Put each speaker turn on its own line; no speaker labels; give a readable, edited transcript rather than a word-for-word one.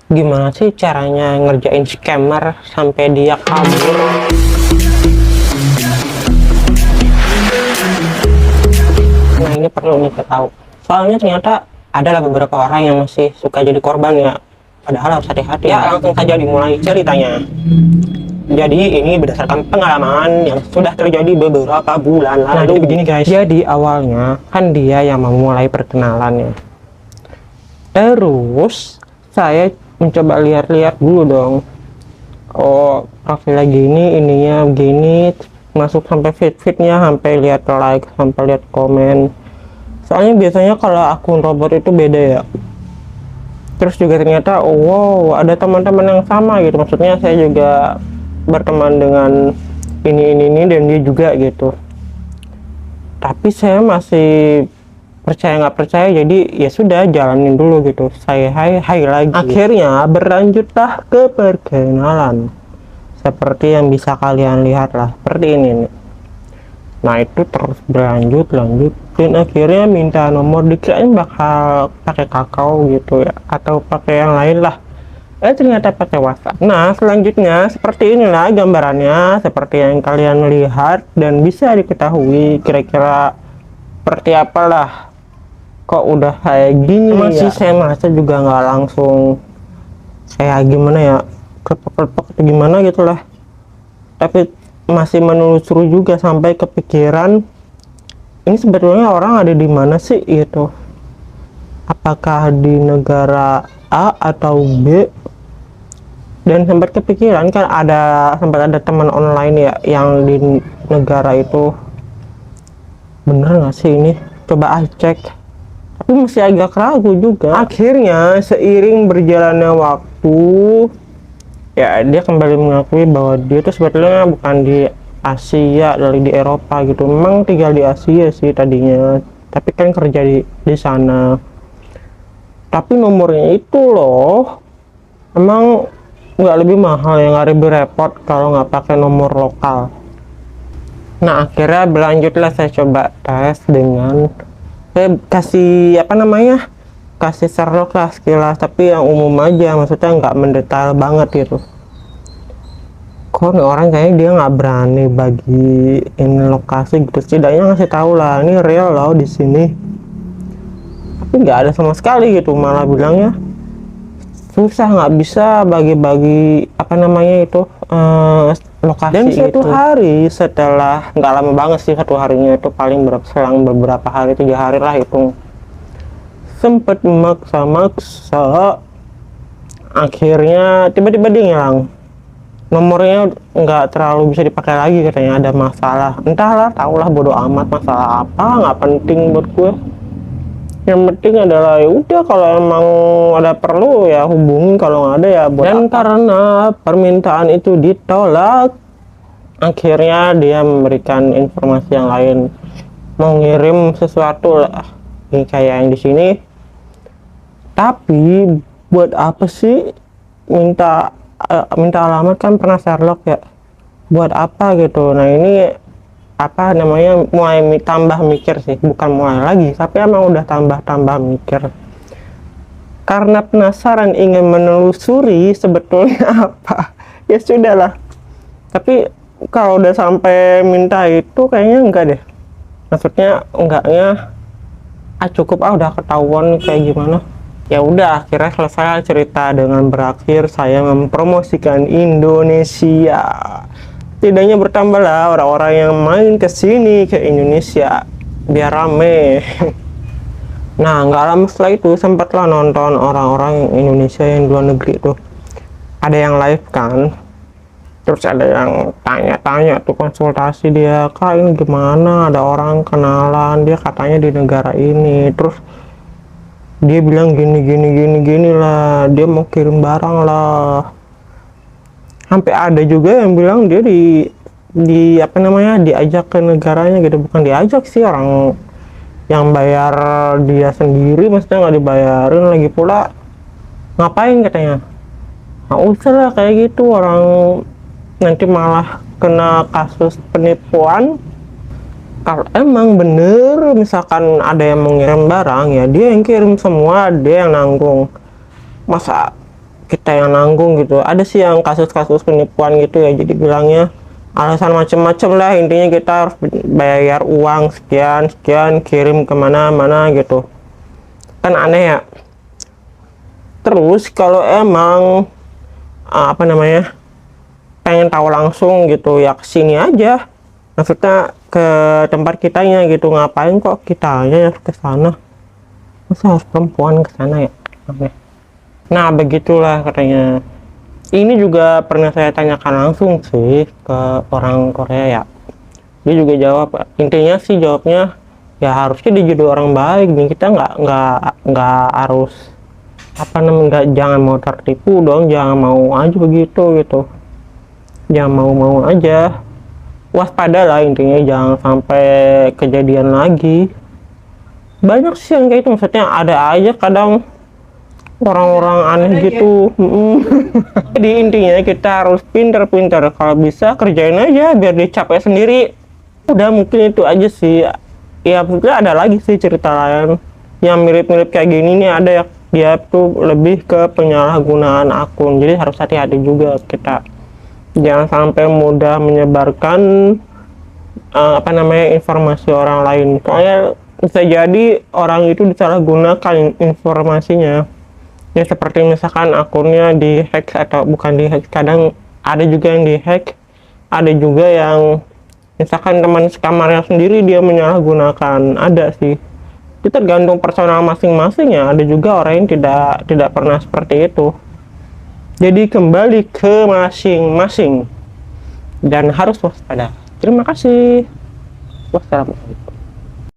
Gimana sih caranya ngerjain scammer sampai dia kabur? Nah, ini perlu nih kita tahu. Soalnya ternyata adalah beberapa orang yang masih suka jadi korban ya. Padahal harus hati-hati ya. Langsung saja dimulai ceritanya. Jadi ini berdasarkan pengalaman yang sudah terjadi beberapa bulan lalu. Nah, jadi begini guys. Jadi awalnya kan dia yang memulai perkenalannya. Terus saya mencoba lihat-lihat dulu dong. Oh, profilnya gini, ininya begini, masuk sampai feed-feednya, sampai lihat like, sampai lihat komen. Soalnya biasanya kalau akun robot itu beda ya. Terus juga ternyata, oh, wow, ada teman-teman yang sama gitu. Maksudnya saya juga berteman dengan ini dan dia juga gitu. Tapi saya masih percaya nggak percaya, jadi ya sudah jalanin dulu gitu. Saya hai lagi. Akhirnya berlanjutlah ke perkenalan seperti yang bisa kalian lihat lah, seperti ini nih. Nah, itu terus berlanjut dan akhirnya minta nomor, dikirain bakal pakai kakao gitu ya, atau pakai yang lain lah. Ternyata pakai WhatsApp. Nah, selanjutnya seperti inilah gambarannya, seperti yang kalian lihat, dan bisa diketahui kira-kira seperti apalah. Kok udah kayak gini ya? Masih saya merasa juga nggak langsung kayak gimana ya, klepek-klepek atau gimana gitulah. Tapi masih menelusuri juga sampai kepikiran, ini sebetulnya orang ada di mana sih gitu. Apakah di negara A atau B? Dan sempat kepikiran kan sempat ada teman online ya yang di negara itu. Bener nggak sih ini? Coba cek. Tapi masih agak ragu juga. Akhirnya seiring berjalannya waktu, ya dia kembali mengakui bahwa dia tuh sebetulnya bukan di Asia, dari di Eropa gitu. Memang tinggal di Asia sih tadinya, tapi kan kerja di sana. Tapi nomornya itu loh, emang nggak lebih mahal ya, nggak lebih repot kalau nggak pakai nomor lokal. Nah, akhirnya berlanjutlah saya coba tes dengan saya kasih kasih Sherlock lah sekilas, tapi yang umum aja, maksudnya nggak mendetail banget gitu. Kok nih orang kayaknya dia nggak berani bagiin lokasi gitu, setidaknya ngasih tahu lah ini real loh di sini. Tapi nggak ada sama sekali gitu, malah bilangnya susah, nggak bisa bagi-bagi lokasi. Dan satu hari setelah, nggak lama banget sih satu harinya itu, paling selang beberapa hari, 3 hari lah hitung, sempet maksa akhirnya tiba-tiba dia ngilang. Nomornya nggak terlalu bisa dipakai lagi, katanya ada masalah, entahlah, tahulah, bodo amat masalah apa, nggak penting buat gue. Yang penting adalah ya udah, kalau emang ada perlu ya hubungin, kalau nggak ada ya buat. Dan karena permintaan itu ditolak, akhirnya dia memberikan informasi yang lain, mau ngirim sesuatu lah, ini kayak yang di sini. Tapi buat apa sih minta alamat, kan pernah Sherlock ya, buat apa gitu. Nah, ini mulai tambah mikir sih, bukan mulai lagi, tapi emang udah tambah mikir karena penasaran, ingin menelusuri sebetulnya apa. Ya sudahlah, tapi kalau udah sampai minta itu kayaknya enggak deh, maksudnya enggaknya cukup udah ketahuan kayak gimana. Ya udah, akhirnya selesai cerita dengan berakhir saya mempromosikan Indonesia. Tidaknya bertambah lah orang-orang yang main ke sini, ke Indonesia, biar rame. Nah, nggak lama setelah itu sempatlah nonton orang-orang Indonesia yang di luar negeri tuh. Ada yang live kan, terus ada yang tanya-tanya tuh, konsultasi dia, Kak ini gimana, ada orang kenalan, dia katanya di negara ini, terus dia bilang gini lah, dia mau kirim barang lah. Sampai ada juga yang bilang dia diajak ke negaranya gitu. Bukan diajak sih, orang yang bayar dia sendiri, maksudnya nggak dibayarin. Lagi pula ngapain katanya, nggak usah lah kayak gitu, orang nanti malah kena kasus penipuan. Kalau emang bener misalkan ada yang mengirim barang, ya dia yang kirim semua, dia yang nanggung. Masa kita yang nanggung gitu. Ada sih yang kasus-kasus penipuan gitu ya, jadi bilangnya alasan macem-macem lah, intinya kita harus bayar uang sekian sekian kirim kemana-mana gitu, kan aneh ya. Terus kalau emang apa namanya pengen tahu langsung gitu ya kesini aja, maksudnya ke tempat kitanya gitu, ngapain kok kitanya harus ke sana, masa harus perempuan ke sana ya, aneh. Nah begitulah katanya. Ini juga pernah saya tanyakan langsung sih ke orang Korea ya, dia juga jawab, intinya sih jawabnya ya harusnya dia jadi orang baik nih, kita nggak harus apa namanya, nggak, jangan mau tertipu dong, jangan mau aja begitu gitu, jangan mau aja, waspada lah intinya, jangan sampai kejadian lagi. Banyak sih yang kayak itu, maksudnya ada aja kadang orang-orang aneh gitu. Jadi intinya kita harus pinter-pinter, kalau bisa kerjain aja biar dia capek sendiri. Udah mungkin itu aja sih ya. Mungkin ada lagi sih cerita lain yang mirip-mirip kayak gini nih, ada ya, dia tuh lebih ke penyalahgunaan akun, jadi harus hati-hati juga kita, jangan sampai mudah menyebarkan apa namanya informasi orang lain, soalnya bisa jadi orang itu disalahgunakan informasinya ya, seperti misalkan akunnya dihack, atau bukan dihack, kadang ada juga yang dihack, ada juga yang misalkan teman sekamarnya sendiri dia menyalahgunakan, ada sih. Itu tergantung personal masing-masing ya, ada juga orang yang tidak pernah seperti itu. Jadi kembali ke masing-masing dan harus waspada. Terima kasih. Wassalamualaikum.